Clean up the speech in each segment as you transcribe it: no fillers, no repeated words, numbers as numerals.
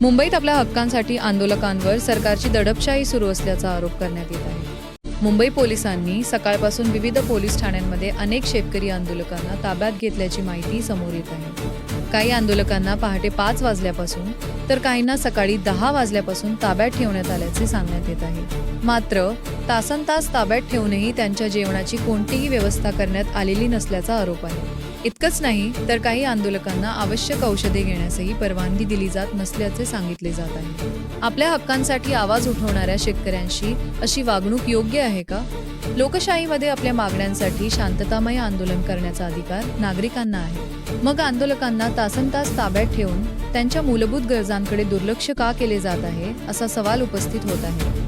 मुंबईत आपल्या हक्कांसाठी आंदोलकांवर सरकारची दडपशाही सुरू असल्याचा आरोप करण्यात येत आहे। मुंबई पोलिसांनी सकाळपासून विविध पोलीस ठाण्यांमध्ये अनेक शेतकरी आंदोलकांना ताब्यात घेतल्याची माहिती समोर येत आहे। काही आंदोलकांना पहाटे 5 वाजल्यापासून तर काहींना सकाळी 10 वाजल्यापासून ताब्यात ठेवण्यात आल्याचे सांगण्यात येत आहे। मात्र तासनतास ताब्यात ठेवूनही त्यांच्या जेवणाची कोणतीही व्यवस्था करण्यात आलेली नसल्याचा आरोप आहे। इतकंच नाही तर काही आंदोलकांना आवश्यक औषधे घेण्यासही परवानगी दिली जात नसल्याचे सांगितले जात आहे। आपल्या हक्कांसाठी आवाज उठवणाऱ्या शेतकऱ्यांशी अशी वागणूक योग्य आहे का? लोकशाहीमध्ये आपल्या मागण्यांसाठी शांततामय आंदोलन करण्याचा अधिकार नागरिकांना आहे। मग आंदोलकांना तासनतास ताब्यात ठेवून त्यांच्या मूलभूत गरजांकडे दुर्लक्ष का केले जात आहे, असा सवाल उपस्थित होत आहे।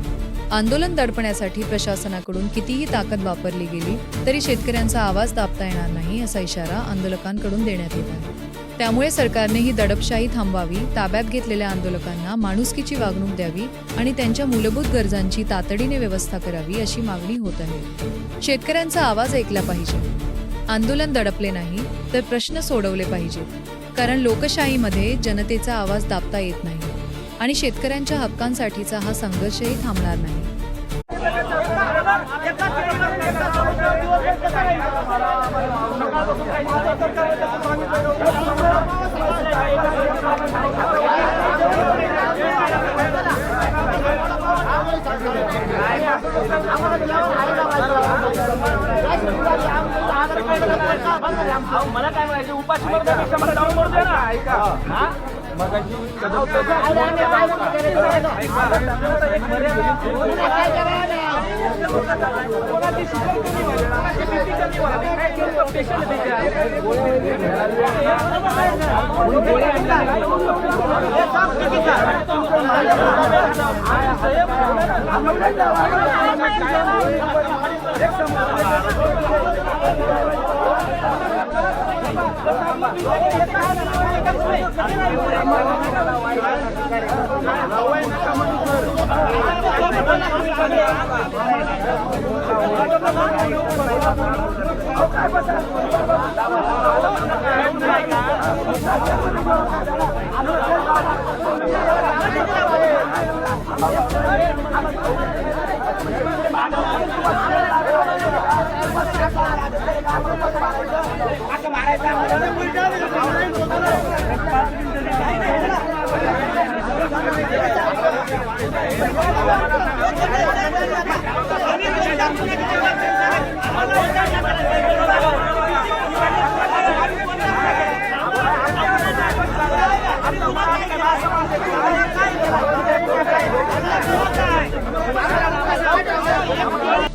आंदोलन दडपण्यासाठी प्रशासनाकडून कितीही ताकद वापरली गेली तरी शेतकऱ्यांचा आवाज दाबता येणार नाही, असा इशारा आंदोलकांकडून देण्यात येत आहे। त्यामुळे सरकारने ही दडपशाही थांबवावी, ताब्यात घेतलेल्या आंदोलकांना माणुसकीची वागणूक द्यावी आणि त्यांच्या मूलभूत गरजांची तातडीने व्यवस्था करावी, अशी मागणी होत आहे। शेतकऱ्यांचा आवाज ऐकला पाहिजे। आंदोलन दडपले नाही तर प्रश्न सोडवले पाहिजेत, कारण लोकशाहीमध्ये जनतेचा आवाज दाबता येत नाही आणि शेतकऱ्यांच्या हक्कांसाठीचा हा संघर्षही थांबणार नाही। मला काय म्हणायचं, उपाशी मला डाऊनलोड दे ना, ऐका मारायचं